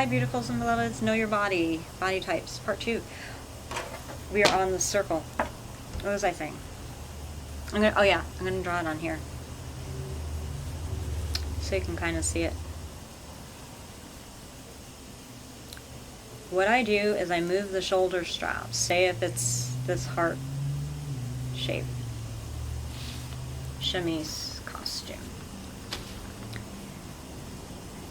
Hi, beautifuls and beloveds. Know your body. Body types. Part 2. We are on the circle. What was I saying? I'm gonna draw it on here so you can kind of see it. What I do is I move the shoulder straps. Say if it's this heart shape chemise costume.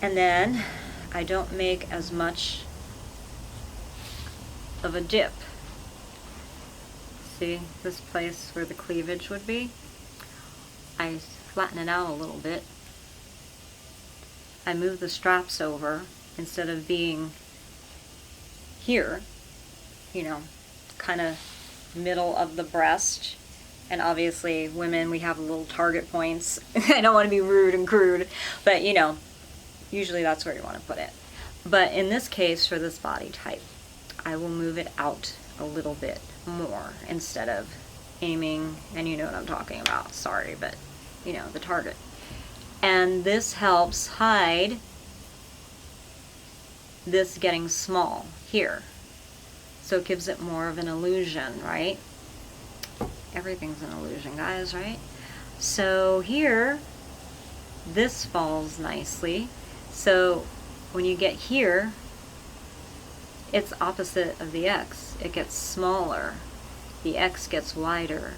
And then I don't make as much of a dip. See this place where the cleavage would be? I flatten it out a little bit. I move the straps over instead of being here, you know, kind of middle of the breast. And obviously women, we have little target points. I don't want to be rude and crude, but you know, usually that's where you want to put it. But in this case, for this body type, I will move it out a little bit more instead of aiming, and you know what I'm talking about, sorry, but you know, the target. And this helps hide this getting small here. So it gives it more of an illusion, right? Everything's an illusion, guys, right? So here, this falls nicely. So when you get here, it's opposite of the X. It gets smaller. The X gets wider.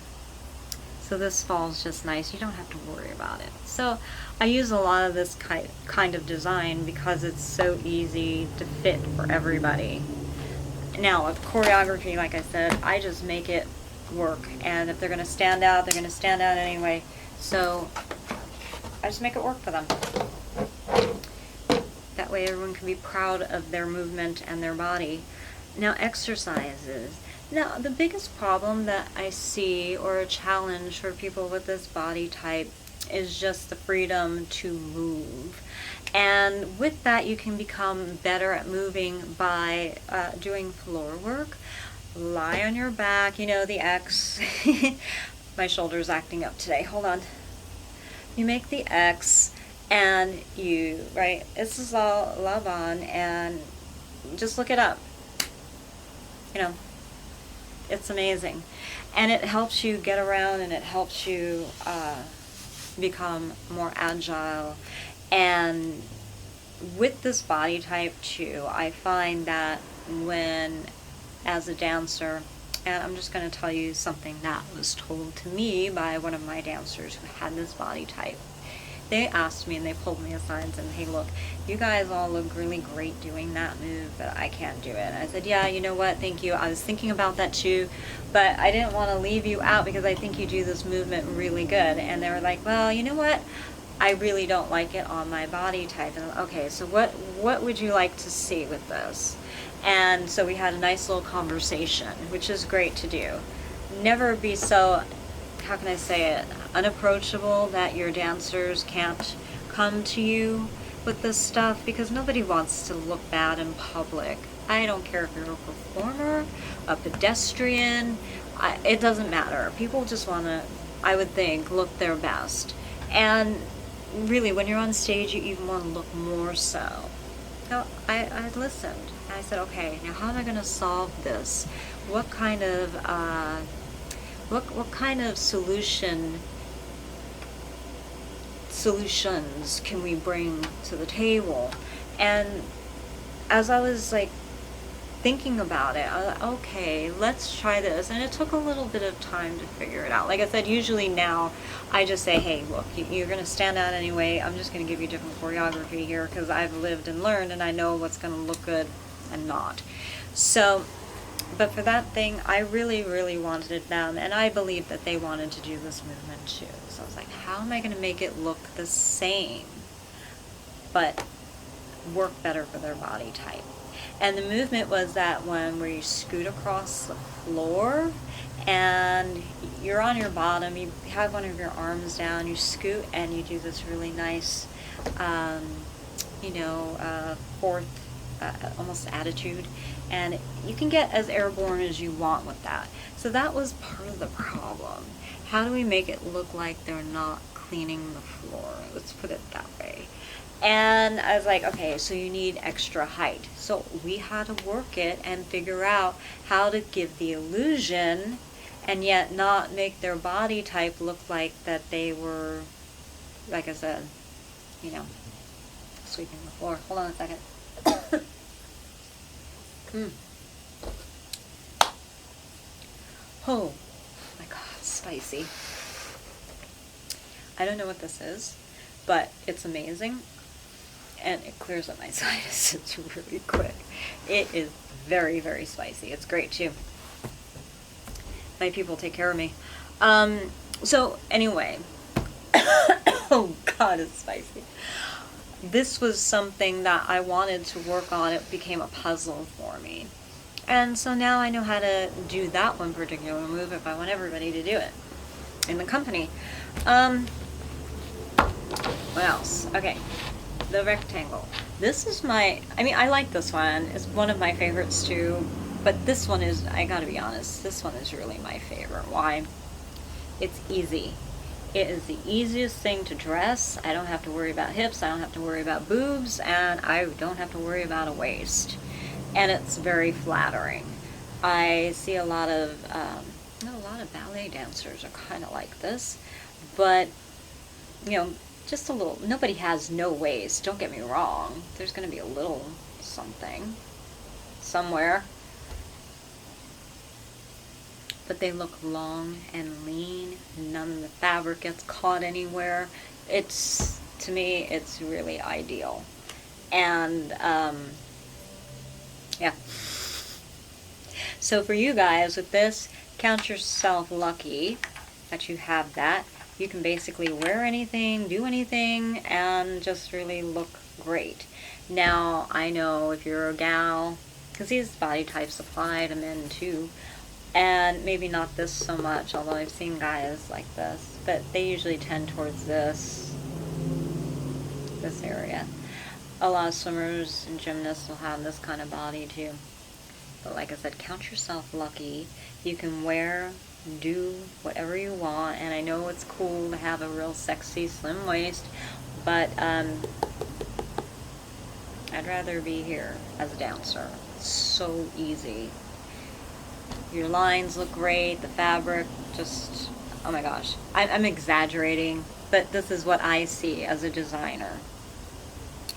So this falls just nice. You don't have to worry about it. So I use a lot of this kind of design because it's so easy to fit for everybody. Now with choreography, like I said, I just make it work. And if they're going to stand out, they're going to stand out anyway. So I just make it work for them. That way everyone can be proud of their movement and their body. Now exercises. Now the biggest problem that I see, or a challenge for people with this body type, is just the freedom to move. And with that you can become better at moving by doing floor work. Lie on your back, you know, the X. My shoulder's acting up today, hold on. You make the X and you, right, this is all love on, and just look it up. You know, it's amazing. And it helps you get around, and it helps you become more agile. And with this body type too, I find that when, as a dancer, and I'm just going to tell you something that was told to me by one of my dancers who had this body type. They asked me and they pulled me aside and said, hey look, you guys all look really great doing that move, but I can't do it. And I said, yeah, you know what, thank you. I was thinking about that too, but I didn't want to leave you out because I think you do this movement really good. And they were like, well, you know what, I really don't like it on my body type. And okay, so what would you like to see with this? And so we had a nice little conversation, which is great to do. Never be so, how can I say it, unapproachable that your dancers can't come to you with this stuff, because nobody wants to look bad in public. I don't care if you're a performer, a pedestrian, it doesn't matter. People just want to, I would think, look their best. And really, when you're on stage, you even want to look more so. So I listened. I said, okay, now how am I going to solve this? What kind of what kind of solutions can we bring to the table? And as I was like thinking about it, I was like, okay, let's try this. And it took a little bit of time to figure it out. Like I said, usually now I just say, hey, look, you're going to stand out anyway. I'm just going to give you different choreography here because I've lived and learned and I know what's going to look good and not. So, but for that thing, I really, really wanted them, and I believe that they wanted to do this movement too. So I was like, how am I going to make it look the same, but work better for their body type? And the movement was that one where you scoot across the floor, and you're on your bottom, you have one of your arms down, you scoot, and you do this really nice, fourth, almost attitude, and you can get as airborne as you want with that. So that was part of the problem. How do we make it look like they're not cleaning the floor. Let's put it that way. And I was like, okay, so you need extra height. So we had to work it and figure out how to give the illusion and yet not make their body type look like that they were, like I said, you know, sweeping the floor. Hold on a second. Oh my God, spicy. I don't know what this is, but it's amazing. And it clears up my sinuses really quick. It is very, very spicy. It's great too. My people take care of me. So anyway, oh God, it's spicy. This was something that I wanted to work on. It became a puzzle for me. And so now I know how to do that one particular move if I want everybody to do it in the company. What else? Okay, the rectangle. This is I like this one. It's one of my favorites too. But this one is, I gotta be honest, this one is really my favorite. Why? It's easy. It is the easiest thing to dress. I don't have to worry about hips, I don't have to worry about boobs, and I don't have to worry about a waist. And it's very flattering. I see a lot of ballet dancers are kind of like this, but just a little. Nobody has no waist, don't get me wrong. There's going to be a little something somewhere. But they look long and lean. None of the fabric gets caught anywhere. To me, it's really ideal. And, yeah. So for you guys with this, count yourself lucky that you have that. You can basically wear anything, do anything, and just really look great. Now, I know if you're a gal, because these body types apply to men too, and maybe not this so much, although I've seen guys like this, but they usually tend towards this area. A lot of swimmers and gymnasts will have this kind of body too. But like I said, count yourself lucky. You can wear, do whatever you want, and I know it's cool to have a real sexy slim waist, but I'd rather be here as a dancer. It's so easy. Your lines look great, the fabric just, oh my gosh. I'm exaggerating, but this is what I see as a designer.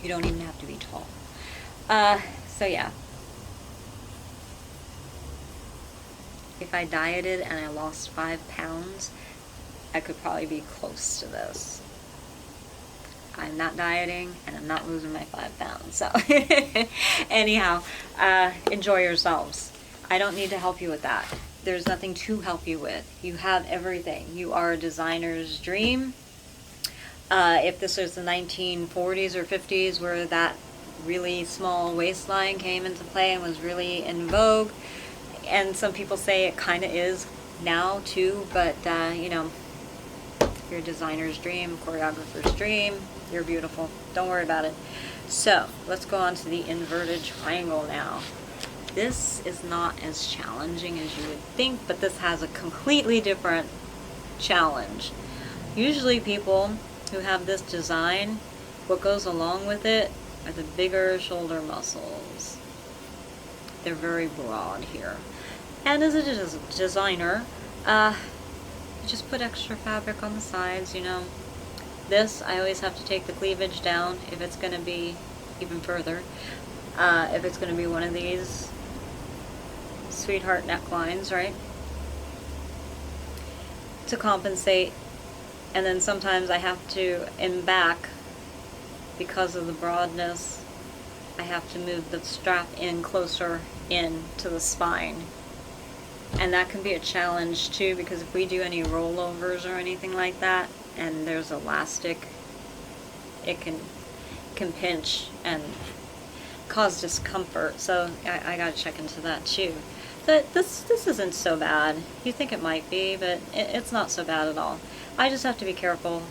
You don't even have to be tall. So yeah. If I dieted and I lost 5 pounds, I could probably be close to this. I'm not dieting and I'm not losing my 5 pounds. So anyhow, enjoy yourselves. I don't need to help you with that. There's nothing to help you with. You have everything. You are a designer's dream. If this was the 1940s or 50s where that really small waistline came into play and was really in vogue, and some people say it kind of is now too, but you're a designer's dream, choreographer's dream, you're beautiful. Don't worry about it. So let's go on to the inverted triangle now. This is not as challenging as you would think, but this has a completely different challenge. Usually people who have this design, what goes along with it are the bigger shoulder muscles. They're very broad here. And as a designer, you just put extra fabric on the sides, This, I always have to take the cleavage down if it's going to be even further. If it's going to be one of these sweetheart necklines, right? To compensate. And then sometimes I have to, in back, because of the broadness, I have to move the strap in closer in to the spine. And that can be a challenge too, because if we do any rollovers or anything like that, and there's elastic, it can pinch and cause discomfort. So I gotta check into that too. But this isn't so bad. You think it might be, but it's not so bad at all. I just have to be careful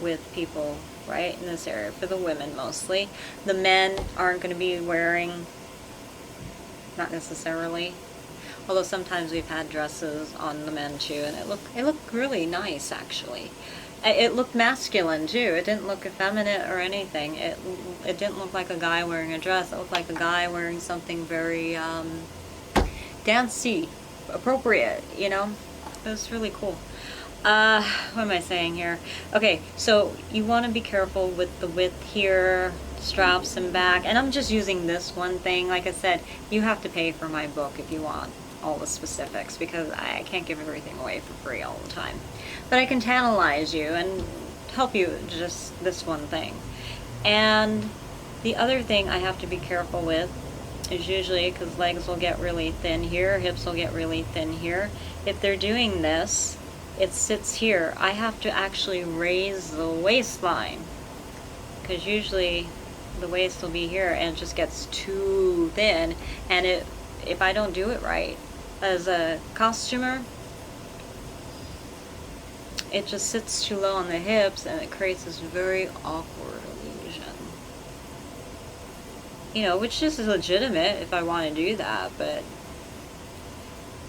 with people, right, in this area, for the women mostly. The men aren't going to be wearing, not necessarily, although sometimes we've had dresses on the men too, and it looked really nice actually. It looked masculine too. It didn't look effeminate or anything. It didn't look like a guy wearing a dress. It looked like a guy wearing something very dancey, appropriate, you know? It was really cool. What am I saying here? Okay, so you want to be careful with the width here, straps and back, and I'm just using this one thing. Like I said, you have to pay for my book if you want all the specifics, because I can't give everything away for free all the time. But I can tantalize you and help you just this one thing. And the other thing I have to be careful with is usually, because legs will get really thin here, hips will get really thin here. If they're doing this, it sits here. I have to actually raise the waistline, because usually the waist will be here and it just gets too thin. And if I don't do it right as a costumer, it just sits too low on the hips and it creates this very awkward illusion. You know, which is legitimate if I want to do that, but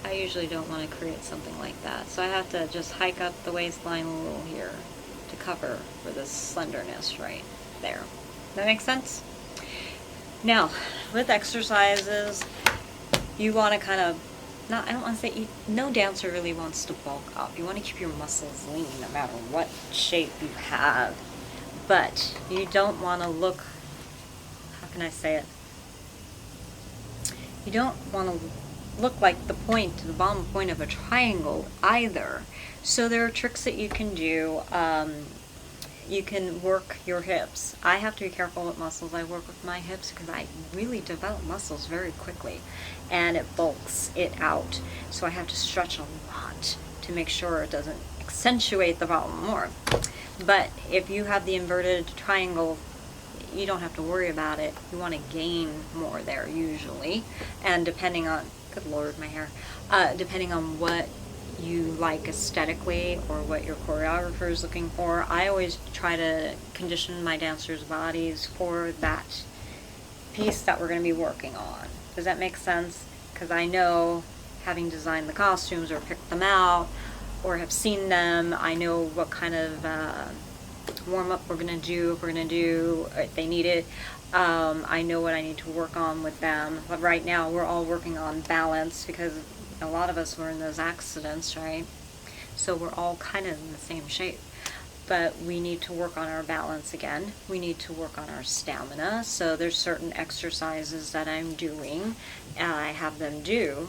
I usually don't want to create something like that. So I have to just hike up the waistline a little here to cover for this slenderness right there. That makes sense? Now, with exercises, you want to kind of, I don't want to say, no dancer really wants to bulk up. You want to keep your muscles lean no matter what shape you have. But you don't want to look, how can I say it? You don't want to look like the bottom point of a triangle either. So there are tricks that you can do. You can work your hips. I have to be careful with muscles. I work with my hips because I really develop muscles very quickly, and it bulks it out. So I have to stretch a lot to make sure it doesn't accentuate the bottom more. But if you have the inverted triangle, you don't have to worry about it. You want to gain more there usually, and depending on, good Lord, my hair, depending on what you like aesthetically or what your choreographer is looking for, I always try to condition my dancers' bodies for that piece that we're going to be working on. Does that make sense? Because I know, having designed the costumes or picked them out or have seen them, I know what kind of warm-up we're going to do, if they need it. I know what I need to work on with them. But right now we're all working on balance, because a lot of us were in those accidents, right? So we're all kind of in the same shape. But we need to work on our balance again. We need to work on our stamina. So there's certain exercises that I'm doing, and I have them do.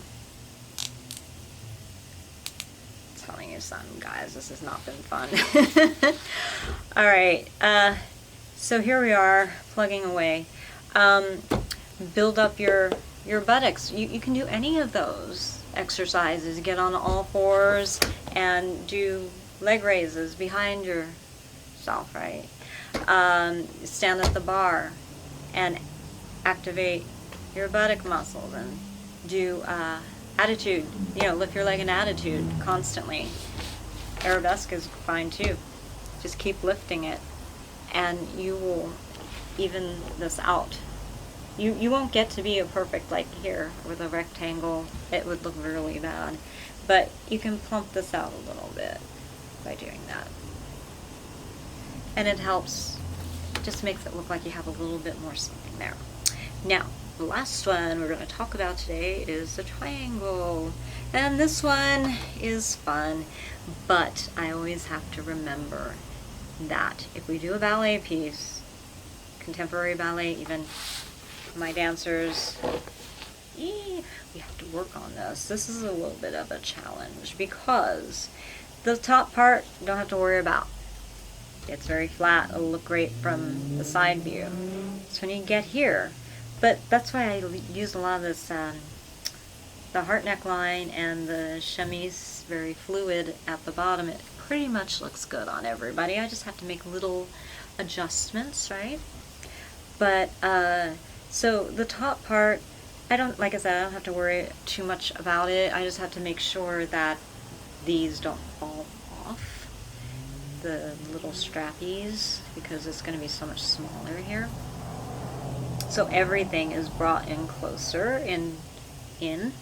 I'm telling you something, guys, this has not been fun. All right, so here we are, plugging away. Build up your buttocks. You can do any of those exercises. Get on all fours and do leg raises behind yourself, right? Stand at the bar and activate your buttock muscles and do attitude. You know, lift your leg in attitude constantly. Arabesque is fine too. Just keep lifting it and you will even this out. You won't get to be a perfect, like here with a rectangle. It would look really bad. But you can plump this out a little bit by doing that. And it helps, just makes it look like you have a little bit more something there. Now, the last one we're going to talk about today is the triangle. And this one is fun, but I always have to remember that if we do a ballet piece, contemporary ballet even, my dancers, we have to work on this. This is a little bit of a challenge because the top part, you don't have to worry about. It's very flat. It'll look great from the side view. So when you get here, but that's why I use a lot of this, the heart neckline and the chemise, very fluid at the bottom. It pretty much looks good on everybody. I just have to make little adjustments, right? But, so the top part, like I said, I don't have to worry too much about it. I just have to make sure that these don't fall off, the little strappies, because it's going to be so much smaller here. So everything is brought in closer, in, and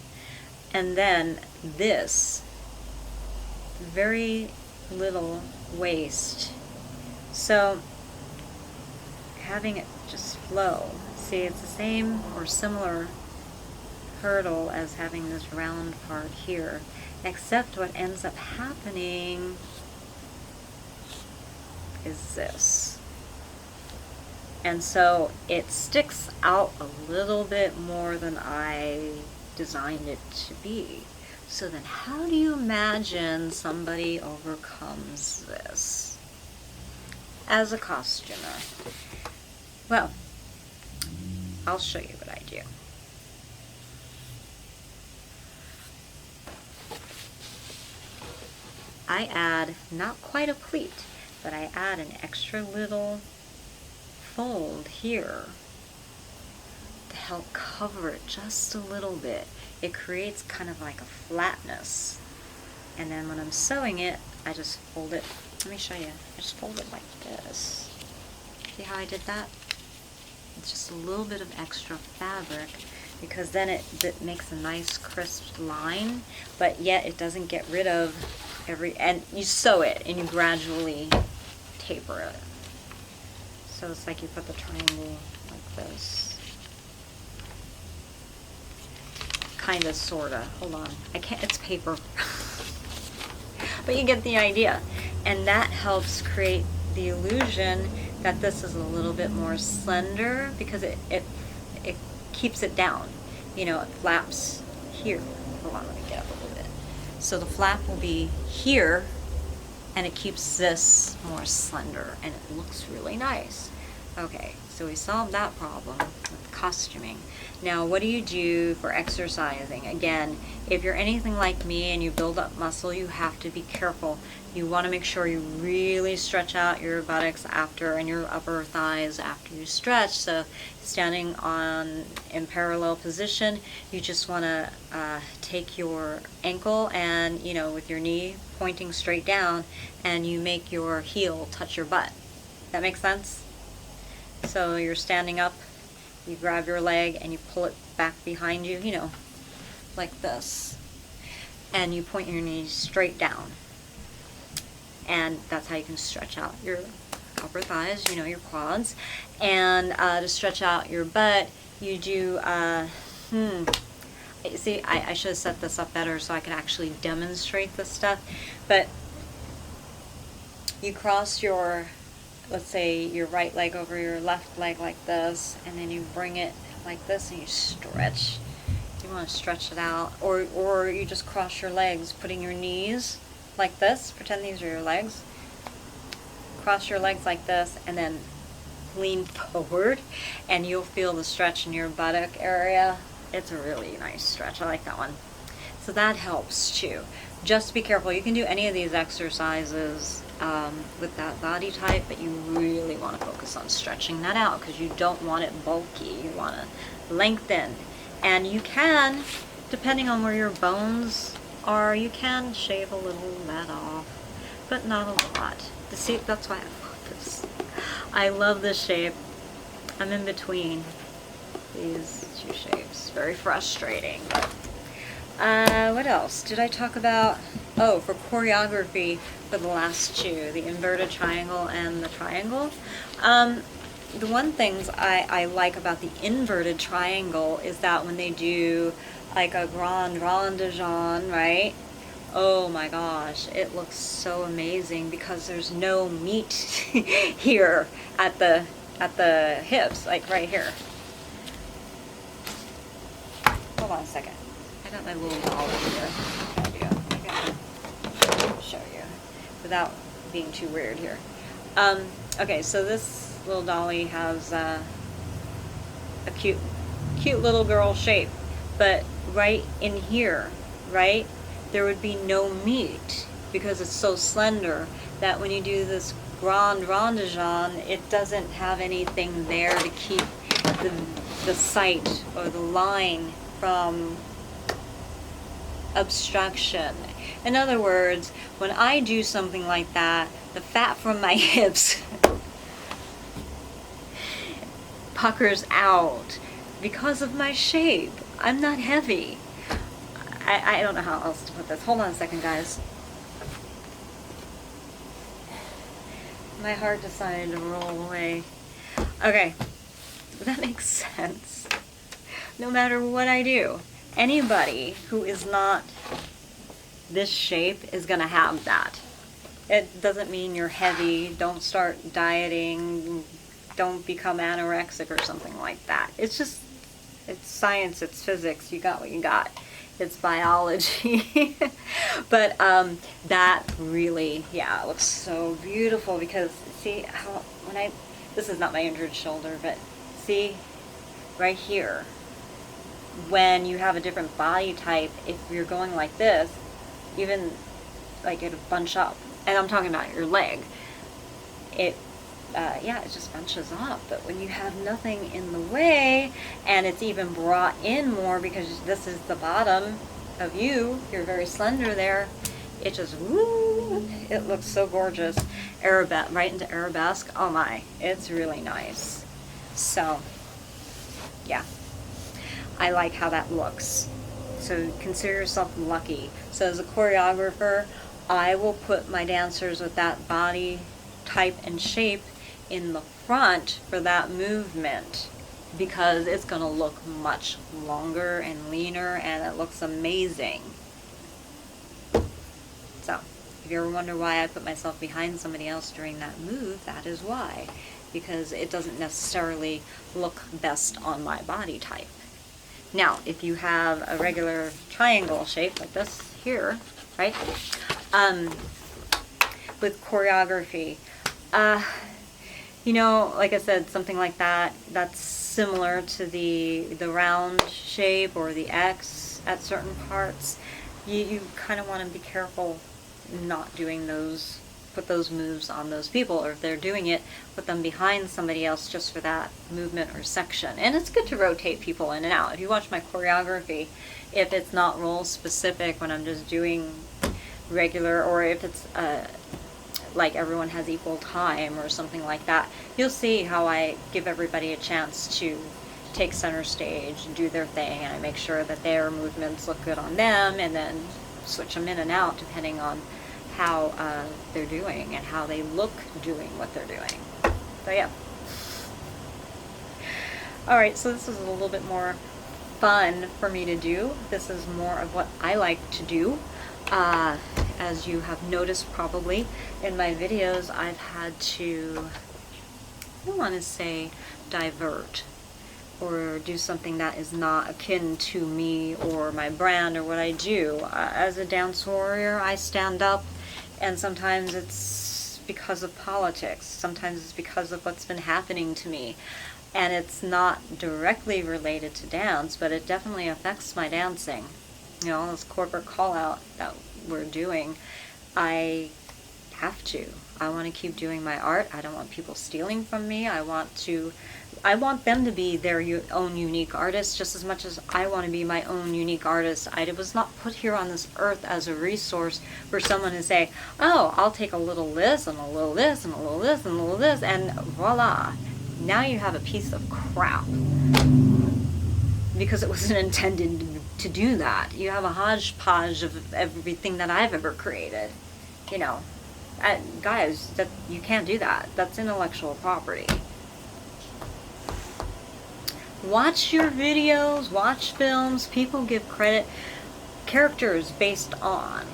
then this very little waist. So having it just flow. See, it's the same or similar hurdle as having this round part here, except what ends up happening is this. And so it sticks out a little bit more than I designed it to be. So then how do you imagine somebody overcomes this as a costumer? Well, I'll show you what I do. I add not quite a pleat, but I add an extra little fold here to help cover it just a little bit. It creates kind of like a flatness. And then when I'm sewing it, I just fold it. Let me show you. I just fold it like this. See how I did that? It's just a little bit of extra fabric, because then it makes a nice crisp line, but yet it doesn't get rid of and you sew it and you gradually taper it. So it's like you put the triangle like this. Kinda, sorta. Hold on. I can't, it's paper. But you get the idea. And that helps create the illusion that this is a little bit more slender, because it keeps it down. You know, it flaps here. Hold on, let me get up a little bit. So the flap will be here, and it keeps this more slender, and it looks really nice. Okay, so we solved that problem with costuming. Now, what do you do for exercising? Again, if you're anything like me and you build up muscle, you have to be careful. You want to make sure you really stretch out your buttocks after, and your upper thighs after you stretch. So standing in parallel position, you just want to take your ankle and, you know, with your knee pointing straight down, and you make your heel touch your butt. That makes sense? So you're standing up, you grab your leg and you pull it back behind you, you know, like this. And you point your knees straight down. And that's how you can stretch out your upper thighs, you know, your quads. And to stretch out your butt, you do, see, I should have set this up better so I can actually demonstrate this stuff. But you cross your, let's say, your right leg over your left leg like this, and then you bring it like this and you stretch. You want to stretch it out, or you just cross your legs, putting your knees like this. Pretend these are your legs. Cross your legs like this, and then lean forward, and you'll feel the stretch in your buttock area. It's a really nice stretch. I like that one. So that helps too. Just be careful. You can do any of these exercises with that body type, but you really want to focus on stretching that out, because you don't want it bulky. You want to lengthen. And you can, depending on where your bones are, you can shave a little of that off, but not a lot. See, that's why I love this. I love this shape. I'm in between these two shapes. Very frustrating. What else did I talk about? Oh, for choreography for the last two, the inverted triangle and the triangle. The one things I like about the inverted triangle is that when they do like a grand rond de jambe, right? Oh my gosh, it looks so amazing, because there's no meat here at the hips, like right here. Hold on a second. I got my little doll here. I'll show you without being too weird here. Okay, so this little dolly has a cute little girl shape, but right in here, right, there would be no meat, because it's so slender that when you do this grand rond de jambe, it doesn't have anything there to keep the sight or the line from obstruction. In other words, when I do something like that, the fat from my hips puckers out because of my shape. I'm not heavy. I don't know how else to put this. Hold on a second, guys. My heart decided to roll away. Okay, that makes sense. No matter what I do, anybody who is not this shape is gonna have that. It doesn't mean you're heavy. Don't start dieting. Don't become anorexic or something like that. It's just, it's science, it's physics. You got what you got. It's biology. But that really, yeah, it looks so beautiful because see how, this is not my injured shoulder, but see right here, when you have a different body type, if you're going like this, even like it'll bunch up. And I'm talking about your leg. It just bunches up. But when you have nothing in the way, and it's even brought in more because this is the bottom of you, you're very slender there, it just, woo, it looks so gorgeous. Right into arabesque. Oh my, it's really nice. So, yeah, I like how that looks. So consider yourself lucky. So as a choreographer, I will put my dancers with that body type and shape in the front for that movement because it's going to look much longer and leaner and it looks amazing. So if you ever wonder why I put myself behind somebody else during that move, that is why. Because it doesn't necessarily look best on my body type. Now, if you have a regular triangle shape like this here, right? With choreography, you know, like I said, something like that, that's similar to the round shape or the X at certain parts. You kind of want to be careful not doing those, put those moves on those people, or if they're doing it, put them behind somebody else just for that movement or section. And it's good to rotate people in and out. If you watch my choreography, if it's not role specific when I'm just doing regular, or if it's like everyone has equal time or something like that, you'll see how I give everybody a chance to take center stage and do their thing, and I make sure that their movements look good on them, and then switch them in and out depending on how they're doing and how they look doing what they're doing. So yeah. Alright, so this is a little bit more fun for me to do. This is more of what I like to do. As you have noticed probably in my videos, I've had to, I don't want to say divert or do something that is not akin to me or my brand or what I do. As a dance warrior, I stand up, and sometimes it's because of politics, sometimes it's because of what's been happening to me, and it's not directly related to dance, but it definitely affects my dancing. You know, this corporate call out that we're doing, I have to. I want to keep doing my art. I don't want people stealing from me. I want them to be their own unique artist just as much as I want to be my own unique artist. I was not put here on this earth as a resource for someone to say, oh, I'll take a little this and a little this and a little this and a little this, and voila, now you have a piece of crap. Because it wasn't intended to do that. You have a hodgepodge of everything that I've ever created. You know, guys, that you can't do that. That's intellectual property. Watch your videos, watch films. People give credit. Characters based on,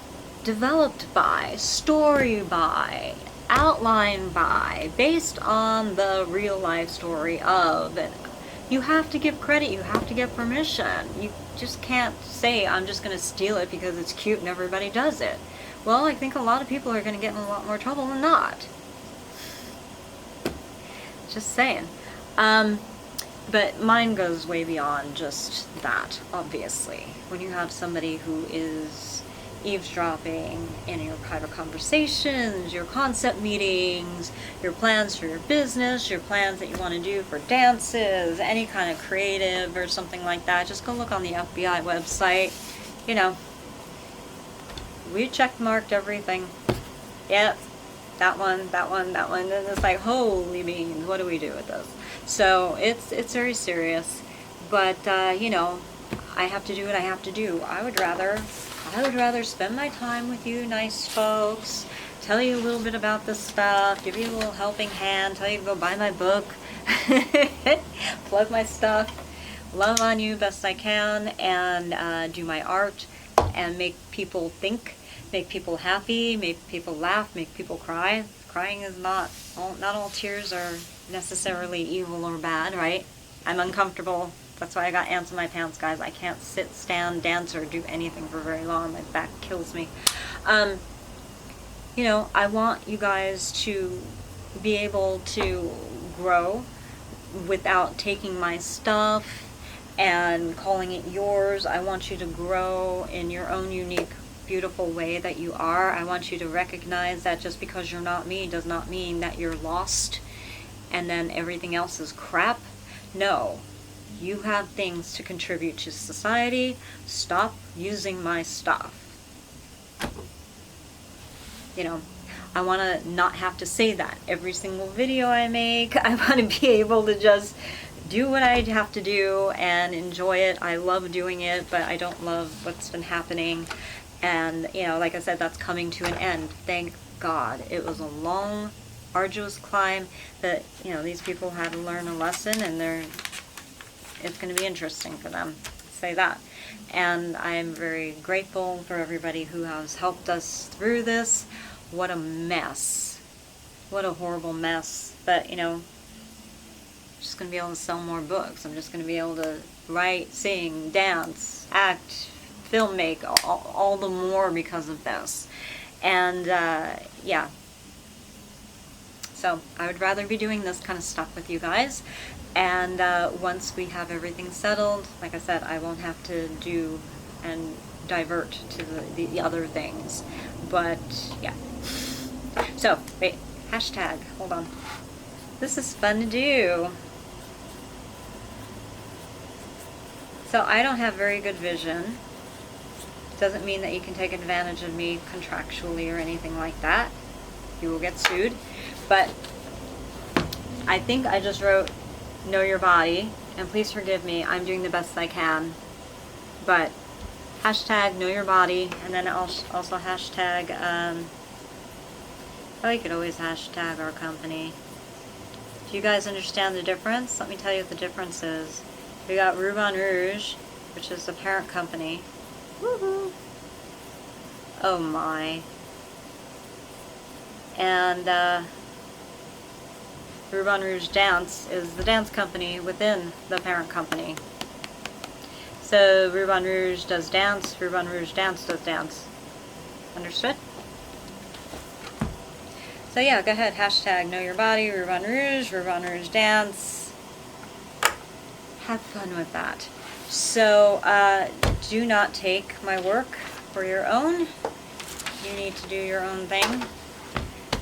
developed by, story by, outline by, based on the real life story of. And you have to give credit, you have to get permission. You just can't say, I'm just going to steal it because it's cute and everybody does it. Well, I think a lot of people are going to get in a lot more trouble than not. Just saying. But mine goes way beyond just that, obviously. When you have somebody who is eavesdropping in your private conversations, your concept meetings, your plans for your business, your plans that you want to do for dances, any kind of creative or something like that, just go look on the FBI website. You know, we check-marked everything. Yep, that one, that one, that one. And it's like, holy beans, what do we do with this? So it's very serious. But, you know, I have to do what I have to do. I would rather I would rather spend my time with you nice folks, tell you a little bit about this stuff, give you a little helping hand, tell you to go buy my book, plug my stuff, love on you best I can, and do my art, and make people think, make people happy, make people laugh, make people cry. Crying is not all tears are necessarily evil or bad, right? I'm uncomfortable. That's why I got ants in my pants, guys. I can't sit, stand, dance, or do anything for very long. My back kills me. You know, I want you guys to be able to grow without taking my stuff and calling it yours. I want you to grow in your own unique, beautiful way that you are. I want you to recognize that just because you're not me does not mean that you're lost and then everything else is crap. No, you have things to contribute to society. Stop using my stuff. You know, I want to not have to say that every single video I make. I want to be able to just do what I have to do and enjoy it. I love doing it, but I don't love what's been happening. And, you know, like I said, that's coming to an end. Thank God. It was a long, arduous climb that, you know, these people had to learn a lesson, and it's going to be interesting for them. Say that. And I am very grateful for everybody who has helped us through this. What a mess. What a horrible mess. But, you know, I'm just going to be able to sell more books. I'm just going to be able to write, sing, dance, act, film make, all the more because of this. And, yeah. So, I would rather be doing this kind of stuff with you guys. And once we have everything settled, like I said, I won't have to do and divert to the other things. But, yeah. So, wait, hashtag, hold on. This is fun to do. So, I don't have very good vision. Doesn't mean that you can take advantage of me contractually or anything like that. You will get sued. But I think I just wrote know your body, and please forgive me, I'm doing the best I can. But hashtag know your body, and then also hashtag, oh, you could always hashtag our company. Do you guys understand the difference? Let me tell you what the difference is. We got Rubans Rouges, which is the parent company. Woohoo! Oh my. And Rubans Rouges Dance is the dance company within the parent company. So Rubans Rouges does dance, Rubans Rouges Dance does dance. Understood? So yeah, go ahead, hashtag know your body, Rubans Rouges Dance. Have fun with that. So do not take my work for your own. You need to do your own thing.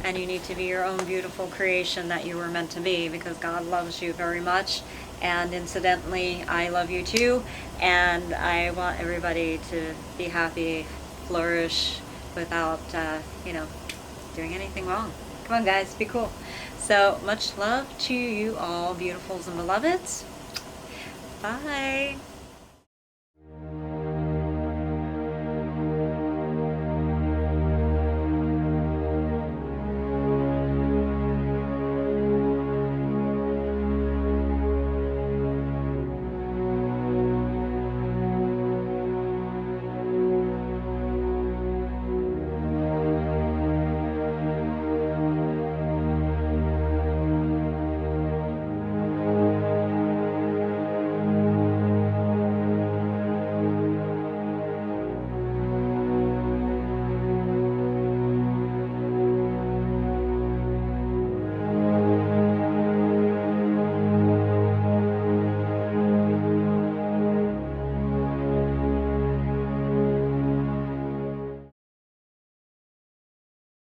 And you need to be your own beautiful creation that you were meant to be, because God loves you very much. And incidentally, I love you too. And I want everybody to be happy, flourish, without, you know, doing anything wrong. Come on, guys, be cool. So, much love to you all, beautifuls and beloveds. Bye.